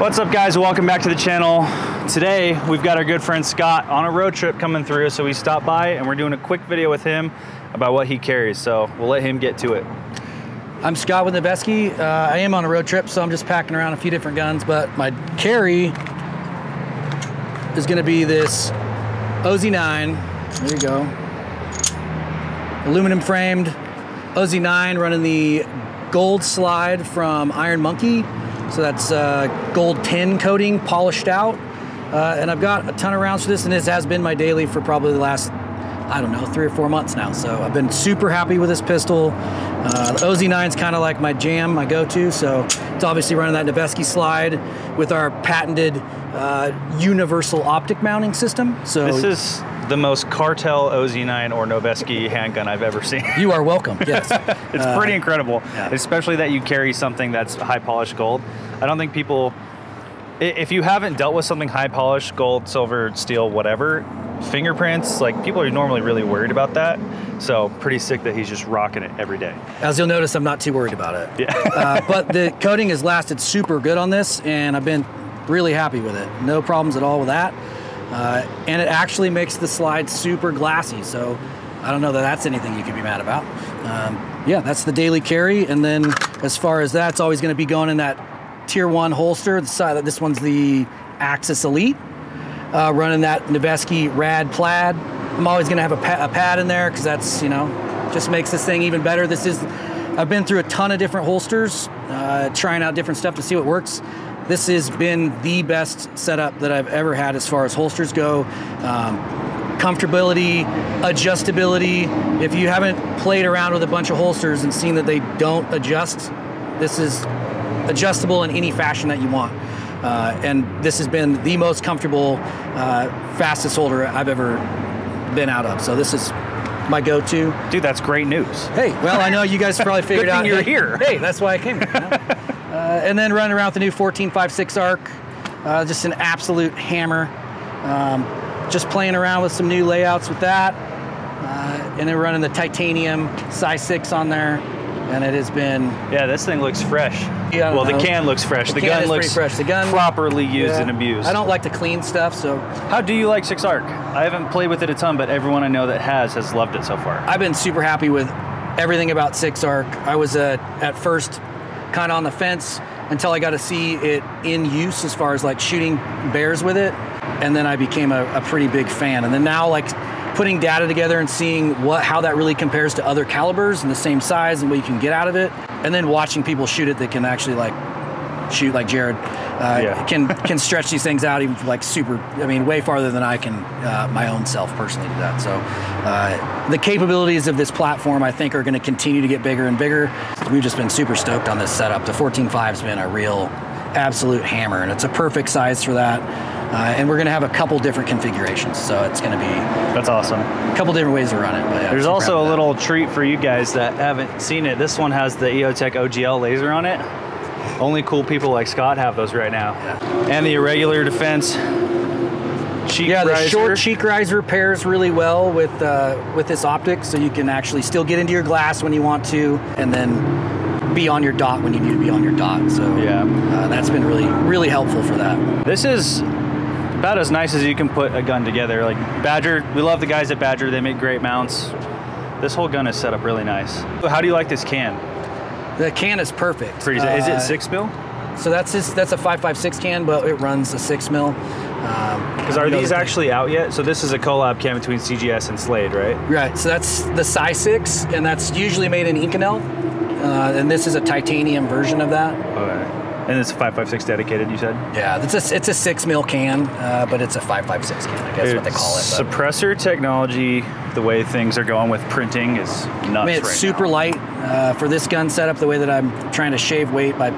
What's up, guys? Welcome back to the channel. Today we've got our good friend Scott on a road trip coming through, so we stopped by and we're doing a quick video with him about what he carries, so we'll let him get to it. I'm Scott with Noveske. I am on a road trip, so I'm just packing around a few different guns, but my carry is going to be this OZ9. There you go. Aluminum framed OZ9 running the gold slide from Iron Monkey. So that's gold tin coating, polished out. And I've got a ton of rounds for this, and this has been my daily for probably the last, I don't know, 3 or 4 months now. So I've been super happy with this pistol. The OZ9 is kind of like my jam, my go-to. So it's obviously running that Noveske slide with our patented universal optic mounting system. So this is the most cartel OZ9 or Noveske handgun I've ever seen. You are welcome, yes. It's pretty incredible, yeah. Especially that you carry something that's high polished gold. I don't think people, if you haven't dealt with something high polished, gold, silver, steel, whatever, fingerprints, like people are normally really worried about that. So pretty sick that he's just rocking it every day. As you'll notice, I'm not too worried about it. Yeah. But the coating has lasted super good on this, and I've been really happy with it. No problems at all with that. And it actually makes the slide super glassy, so I don't know that that's anything you could be mad about. Yeah, that's the daily carry, and then as far as that's always going to be going in that tier 1 holster. This one's the Axis Elite, running that Noveske Rad Plaid. I'm always going to have a pad in there because that's, you know, just makes this thing even better. I've been through a ton of different holsters, trying out different stuff to see what works. This has been the best setup that I've ever had as far as holsters go. Comfortability, adjustability. If you haven't played around with a bunch of holsters and seen that they don't adjust, this is adjustable in any fashion that you want. And this has been the most comfortable, fastest holder I've ever been out of. So this is my go-to. Dude, that's great news. Hey, well, I know you guys probably figured Good out. thing you're here. Hey, that's why I came here. You know? And then running around with the new 14.56 arc, just an absolute hammer. Just playing around with some new layouts with that. And then running the titanium size 6 on there. And it has been... Yeah, this thing looks fresh. Yeah, well, the can looks fresh. The gun looks fresh. The gun, properly used and abused. I don't like to clean stuff, so... How do you like 6 arc? I haven't played with it a ton, but everyone I know that has loved it so far. I've been super happy with everything about 6 arc. I was at first kind of on the fence until I got to see it in use as far as like shooting bears with it, and then I became a pretty big fan. And then now, like, putting data together and seeing how that really compares to other calibers and the same size and what you can get out of it, and then watching people shoot it that can actually like shoot like Jared, can stretch these things out even like super, I mean, way farther than I can my own self personally do that. So the capabilities of this platform, I think, are going to continue to get bigger and bigger. We've just been super stoked on this setup. The 14.5's been a real absolute hammer, and it's a perfect size for that. And we're going to have a couple different configurations, so it's going to be... That's awesome. A couple different ways to run it. But yeah, there's also a little treat for you guys that haven't seen it. This one has the EOTech OGL laser on it. Only cool people like Scott have those right now. Yeah. And the irregular defense cheek riser. The short cheek riser pairs really well with this optic, so you can actually still get into your glass when you want to, and then be on your dot when you need to be on your dot. So yeah, that's been really, really helpful for that. This is about as nice as you can put a gun together. Like Badger, we love the guys at Badger. They make great mounts. This whole gun is set up really nice. How do you like this can? The can is perfect. Pretty, is it 6 mil? So that's a 5.56 can, but it runs a 6 mil. Because are these actually out yet? So this is a collab can between CGS and Slade, right? Right. So that's the size 6, and that's usually made in Inconel. And this is a titanium version of that. Okay. And it's a 5.56 dedicated, you said? Yeah, it's a 6 mil can, but it's a 5.56 can, I guess is what they call it. Suppressor technology, the way things are going with printing is nuts. I mean, it's super light for this gun setup, the way that I'm trying to shave weight by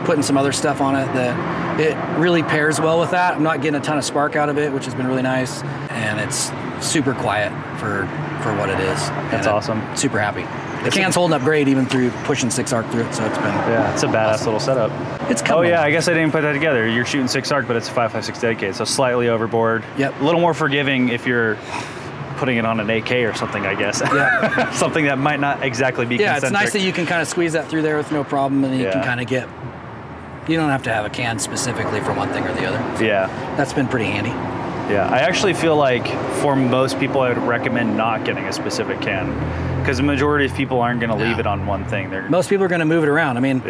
putting some other stuff on it, that it really pairs well with that. I'm not getting a ton of spark out of it, which has been really nice, and it's super quiet for what it is. That's awesome. Super happy. The can's holding up great even through pushing 6 arc through it, so it's been it's a badass little setup. It's coming. Oh yeah, I guess I didn't put that together. You're shooting 6 arc, but it's a 5.56 dedicated, so slightly overboard. Yep. A little more forgiving if you're putting it on an AK or something, I guess. Yeah. Something that might not exactly be concentric. It's nice that you can kind of squeeze that through there with no problem, and you can kind of get You don't have to have a can specifically for one thing or the other. So Yeah. that's been pretty handy. Yeah, I actually feel like for most people, I would recommend not getting a specific can, because the majority of people aren't going to leave it on one thing. Most people are going to move it around. I mean,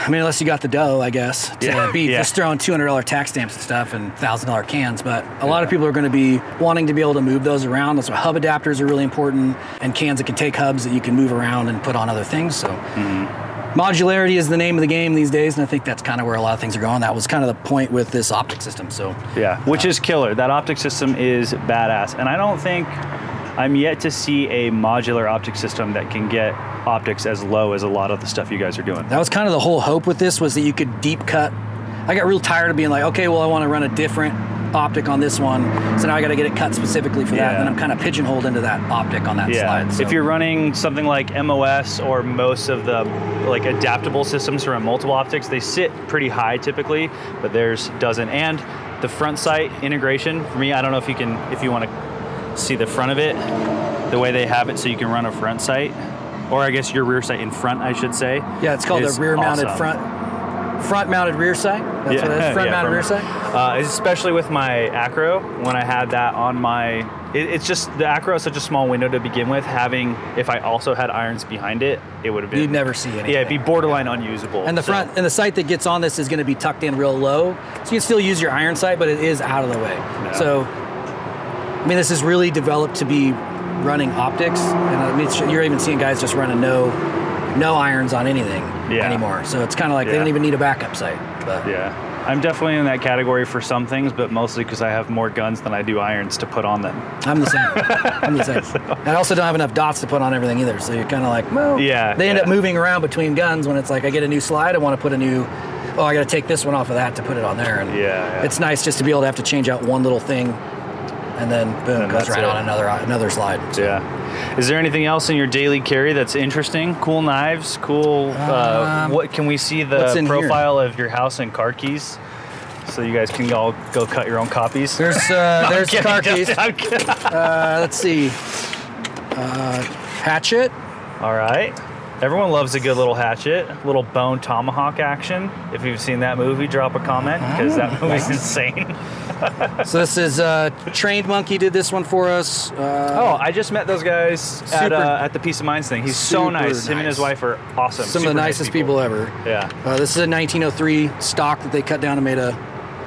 unless you got the dough, I guess, to be just throwing $200 tax stamps and stuff and $1,000 cans. But a lot of people are going to be wanting to be able to move those around. That's why hub adapters are really important, and cans that can take hubs that you can move around and put on other things. So. Modularity is the name of the game these days, and I think that's kind of where a lot of things are going. That was kind of the point with this optic system. So which is killer. That optic system is badass, and I don't think I'm yet to see a modular optic system that can get optics as low as a lot of the stuff you guys are doing. That was kind of the whole hope with this, was that you could deep cut. I got real tired of being like, okay, well, I want to run a different optic on this one, so now I got to get it cut specifically for that, and then I'm kind of pigeonholed into that optic on that slide. So. If you're running something like MOS or most of the like adaptable systems to run multiple optics, they sit pretty high typically, but theirs doesn't. And the front sight integration for me, I don't know if you want to see the front of it, the way they have it, so you can run a front sight, or I guess your rear sight in front, I should say. Yeah, it's called the rear mounted front-mounted rear sight. That's what it is. Front-mounted rear sight. Especially with my Acro, when I had that on my, it's just the Acro is such a small window to begin with. Having, if I also had irons behind it, it would have been. You'd never see anything. Yeah, it'd be borderline unusable. And the front and the sight that gets on this is going to be tucked in real low, so you can still use your iron sight, but it is out of the way. No. So, I mean, this is really developed to be running optics, and I mean, you're even seeing guys just running no irons on anything anymore. So it's kind of like they don't even need a backup sight. But. Yeah, I'm definitely in that category for some things, but mostly because I have more guns than I do irons to put on them. I'm the same. I'm the same. And I also don't have enough dots to put on everything either. So you're kind of like, well, they end up moving around between guns when it's like, I get a new slide, I want to put a new, I got to take this one off of that to put it on there. And it's nice just to be able to have to change out one little thing, and then boom, goes right on another slide. So. Yeah. Is there anything else in your daily carry that's interesting? Cool knives, cool. What can we see the profile of your house and car keys, so you guys can all go cut your own copies? There's car keys. Let's see. Hatchet. All right. Everyone loves a good little hatchet, little bone tomahawk action. If you've seen that movie, drop a comment, because that movie's insane. So this is Trained Monkey did this one for us. I just met those guys at the Peace of Minds thing. He's so nice. Him and his wife are awesome. Some of the nicest people ever. Yeah. This is a 1903 stock that they cut down and made a.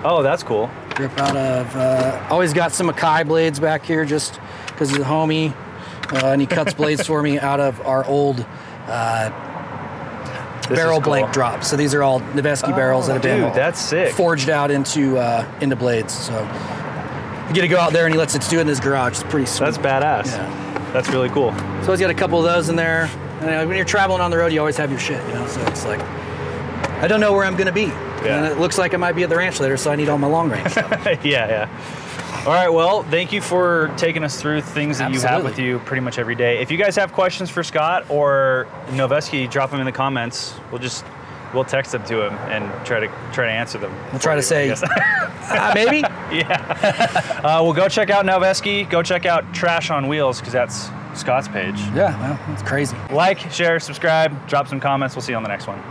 Oh, that's cool. Grip out of. Always got some Mackay blades back here, just because he's a homie, and he cuts blades for me out of our old. Barrel blank drops. So these are all Noveske barrels that have been forged out into blades. So you get to go out there and he lets it do it in his garage. It's pretty sweet. That's badass. Yeah. That's really cool. So he's got a couple of those in there. And when you're traveling on the road, you always have your shit, So it's like, I don't know where I'm going to be. Yeah. And it looks like I might be at the ranch later, so I need all my long range stuff. Yeah. All right, well, thank you for taking us through things that you have with you pretty much every day. If you guys have questions for Scott or Noveske, drop them in the comments. We'll text them to him and try to answer them. We'll try to say, maybe? Yeah. Well, go check out Noveske. Go check out Trash on Wheels, because that's Scott's page. Yeah, well, it's crazy. Like, share, subscribe, drop some comments. We'll see you on the next one.